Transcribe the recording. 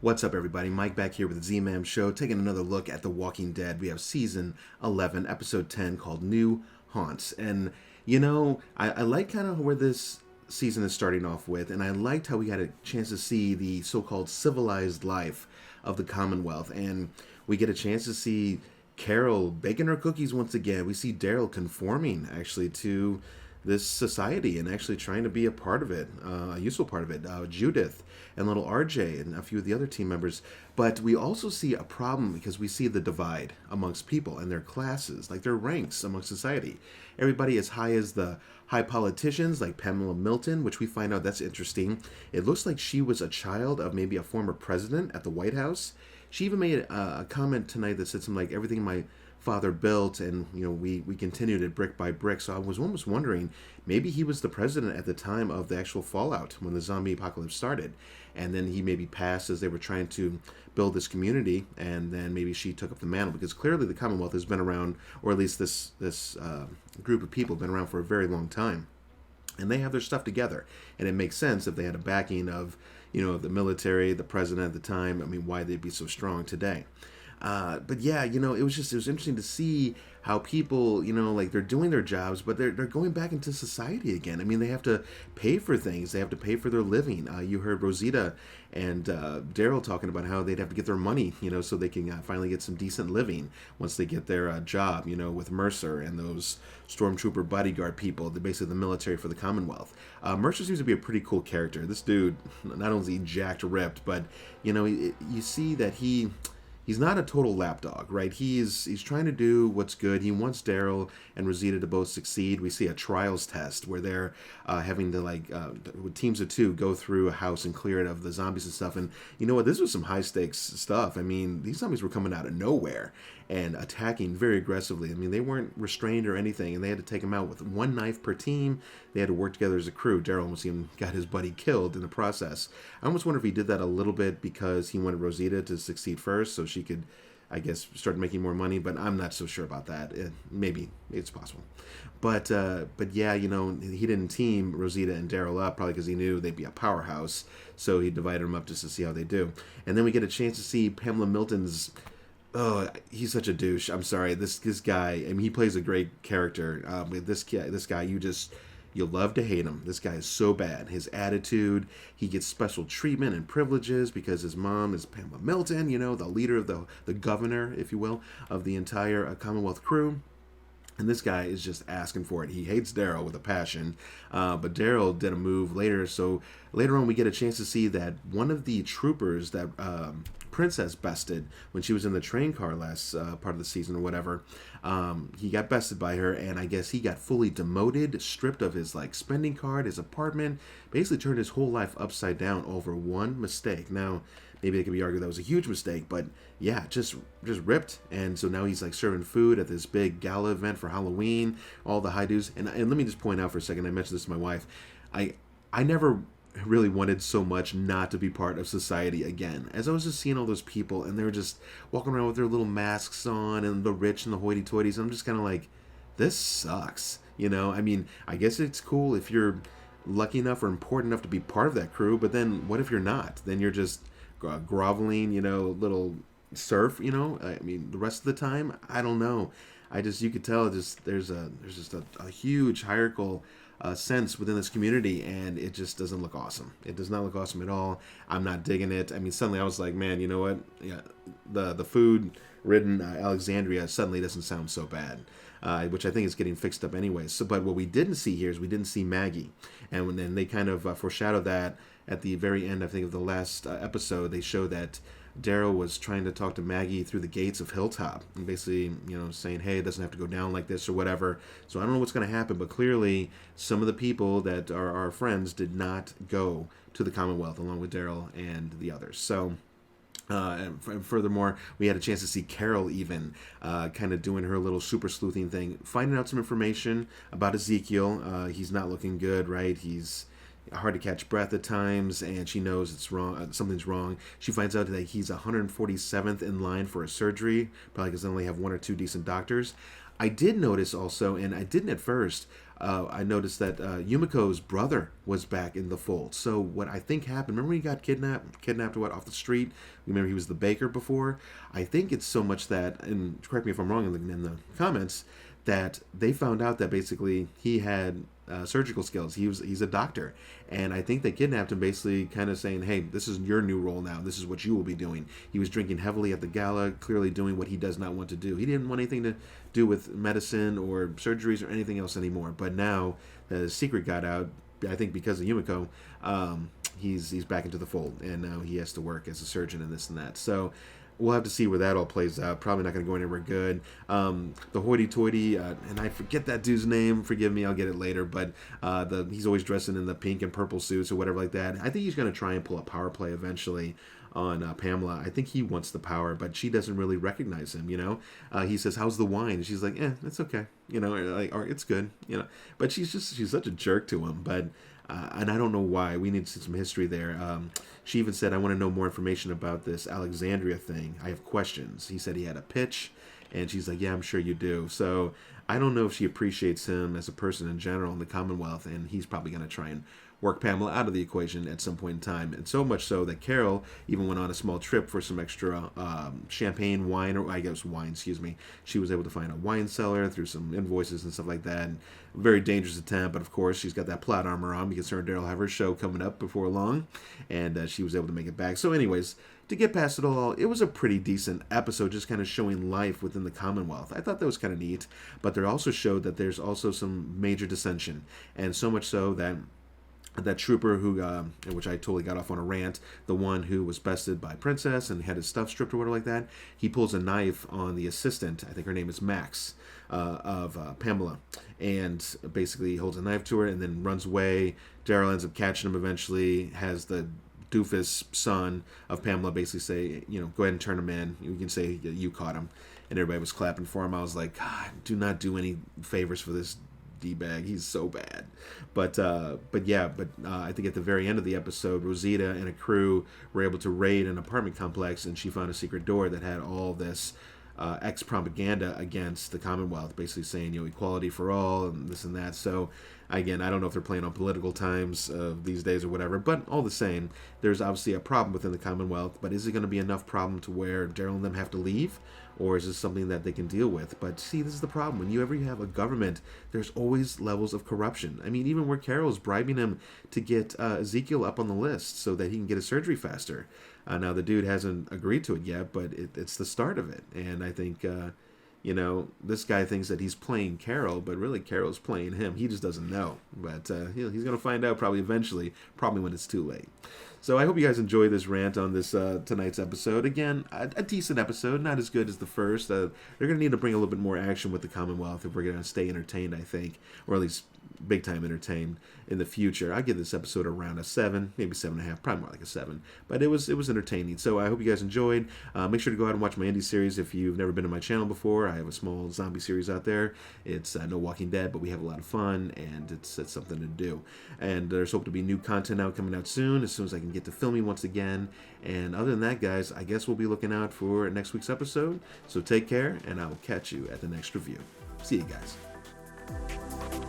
What's up, everybody? Mike back here with the ZMAM show, taking another look at The Walking Dead. We have season 11, episode 10, called New Haunts. And, I like kind of where this season is starting off with, and I liked how we had a chance to see the so-called civilized life of the Commonwealth. And we get a chance to see Carol baking her cookies once again. We see Daryl conforming, actually, to this society and actually trying to be a part of it, a useful part of it. Judith and little RJ and a few of the other team members. But we also see a problem because we see the divide amongst people and their classes, like their ranks amongst society. Everybody as high as the high politicians like Pamela Milton, which we find out that's interesting. It looks like she was a child of maybe a former president at the White House. She even made a comment tonight that said something like, everything my father built, and we continued it brick by brick. So I was almost wondering, maybe he was the president at the time of the actual fallout when the zombie apocalypse started, and then he maybe passed as they were trying to build this community, and then maybe she took up the mantle, because clearly the Commonwealth has been around, or at least this group of people have been around for a very long time, and they have their stuff together, and it makes sense if they had a backing of the military, the president at the time. I mean, why they'd be so strong today. But yeah, it was interesting to see how people, like they're doing their jobs, but they're going back into society again. I mean, they have to pay for things. They have to pay for their living. You heard Rosita and Daryl talking about how they'd have to get their money, so they can finally get some decent living once they get their job, with Mercer and those stormtrooper bodyguard people, basically the military for the Commonwealth. Mercer seems to be a pretty cool character. This dude, not only is he jacked, ripped, but, you see that he's not a total lapdog, right? He's trying to do what's good. He wants Daryl and Rosita to both succeed. We see a trials test where they're having to, with teams of two, go through a house and clear it of the zombies and stuff. And you know what? This was some high stakes stuff. I mean, these zombies were coming out of nowhere and attacking very aggressively. I mean, they weren't restrained or anything, and they had to take them out with one knife per team. They had to work together as a crew. Daryl almost even got his buddy killed in the process. I almost wonder if he did that a little bit because he wanted Rosita to succeed first so she could, I guess, start making more money, but I'm not so sure about that. Maybe it's possible. But yeah, he didn't team Rosita and Daryl up, probably because he knew they'd be a powerhouse, so he divided them up just to see how they do. And then we get a chance to see Pamela Milton's. Oh, he's such a douche. I'm sorry. This guy, I mean, he plays a great character. This guy, you'll love to hate him. This guy is so bad. His attitude, he gets special treatment and privileges because his mom is Pamela Milton, the leader of the governor, if you will, of the entire Commonwealth crew. And this guy is just asking for it. He hates Daryl with a passion. But Daryl did a move later. So later on, we get a chance to see that one of the troopers that Princess bested when she was in the train car last part of the season or whatever, he got bested by her, and I guess he got fully demoted, stripped of his spending card, his apartment, basically turned his whole life upside down over one mistake. Now, maybe it could be argued that was a huge mistake, but yeah, just ripped. And so now he's serving food at this big gala event for Halloween, all the high-dos. And let me just point out for a second, I mentioned this to my wife, I never really wanted so much not to be part of society again. As I was just seeing all those people, and they were just walking around with their little masks on, and the rich and the hoity-toities, I'm just kind of like, this sucks. I mean, I guess it's cool if you're lucky enough or important enough to be part of that crew, but then what if you're not? Then you're just groveling, little serf, I mean, the rest of the time, I don't know. You could tell there's just a huge hierarchical sense within this community, and it just doesn't look awesome. It does not look awesome at all. I'm not digging it. I mean, suddenly I was like, man, you know what? Yeah, the food-ridden Alexandria suddenly doesn't sound so bad, which I think is getting fixed up anyway. So, but what we didn't see here is we didn't see Maggie, and then they kind of foreshadowed that at the very end, I think, of the last episode. They show that Daryl was trying to talk to Maggie through the gates of Hilltop, and basically, saying, hey, it doesn't have to go down like this or whatever. So I don't know what's going to happen, but clearly some of the people that are our friends did not go to the Commonwealth along with Daryl and the others. So and furthermore, we had a chance to see Carol even kind of doing her little super sleuthing thing, finding out some information about Ezekiel. He's not looking good, right? He's hard to catch breath at times, and she knows it's wrong. Something's wrong. She finds out that he's 147th in line for a surgery, probably because they only have one or two decent doctors. I did notice also, and I didn't at first, I noticed that Yumiko's brother was back in the fold. So what I think happened, remember when he got kidnapped what, off the street? Remember he was the baker before? I think it's so much that, and correct me if I'm wrong in the comments, that they found out that basically he had surgical skills. He's a doctor, and I think they kidnapped him, basically kind of saying, "Hey, this is your new role now. This is what you will be doing." He was drinking heavily at the gala, clearly doing what he does not want to do. He didn't want anything to do with medicine or surgeries or anything else anymore. But now the secret got out. I think because of Yumiko, he's back into the fold, and now he has to work as a surgeon and this and that. So we'll have to see where that all plays out. Probably not going to go anywhere good. The hoity-toity, and I forget that dude's name. Forgive me, I'll get it later. But he's always dressing in the pink and purple suits or whatever like that. I think he's going to try and pull a power play eventually on Pamela. I think he wants the power, but she doesn't really recognize him, you know? He says, "How's the wine?" And she's like, "It's okay," you know, or it's good, you know? But she's such a jerk to him, but... and I don't know why. We need to see some history there. She even said, "I want to know more information about this Alexandria thing. I have questions." He said he had a pitch, and she's like, "Yeah, I'm sure you do." So I don't know if she appreciates him as a person in general in the Commonwealth, and he's probably going to try and work Pamela out of the equation at some point in time. And so much so that Carol even went on a small trip for some extra champagne, wine, or I guess wine, excuse me. She was able to find a wine cellar through some invoices and stuff like that. And very dangerous attempt, but of course she's got that plot armor on because her and Daryl have her show coming up before long, and she was able to make it back. So anyways, to get past it all, it was a pretty decent episode, just kind of showing life within the Commonwealth. I thought that was kind of neat, but they also showed that there's also some major dissension, and so much so that trooper who, which I totally got off on a rant, the one who was bested by Princess and had his stuff stripped or whatever like that, he pulls a knife on the assistant, I think her name is Max, of Pamela, and basically holds a knife to her and then runs away. Daryl ends up catching him eventually, has the doofus son of Pamela basically say, you know, "Go ahead and turn him in. You can say you caught him." And everybody was clapping for him. I was like, God, do not do any favors for this D-bag. He's so bad. But I think at the very end of the episode, Rosita and a crew were able to raid an apartment complex, and she found a secret door that had all this ex-propaganda against the Commonwealth, basically saying, you know, equality for all and this and that. So again, I don't know if they're playing on political times these days or whatever, but all the same, there's obviously a problem within the Commonwealth. But is it going to be enough problem to where Daryl and them have to leave? Or is this something that they can deal with? But see, this is the problem. Whenever you have a government, there's always levels of corruption. I mean, even where Carol's bribing him to get Ezekiel up on the list so that he can get his surgery faster. Now, the dude hasn't agreed to it yet, but it's the start of it. And I think, you know, this guy thinks that he's playing Carol, but really Carol's playing him. He just doesn't know. But he's going to find out probably eventually, probably when it's too late. So I hope you guys enjoy this rant on this tonight's episode. Again, a decent episode, not as good as the first. They're going to need to bring a little bit more action with the Commonwealth if we're going to stay entertained, I think, or at least big time entertained in the future. I give this episode around a 7, maybe 7.5, probably more like a 7. But it was entertaining. So I hope you guys enjoyed. Make sure to go out and watch my indie series if you've never been to my channel before. I have a small zombie series out there. It's no Walking Dead, but we have a lot of fun, and it's something to do. And there's hope to be new content out coming out soon as I can get to filming once again. And other than that, guys, I guess we'll be looking out for next week's episode. So take care, and I will catch you at the next review. See you guys.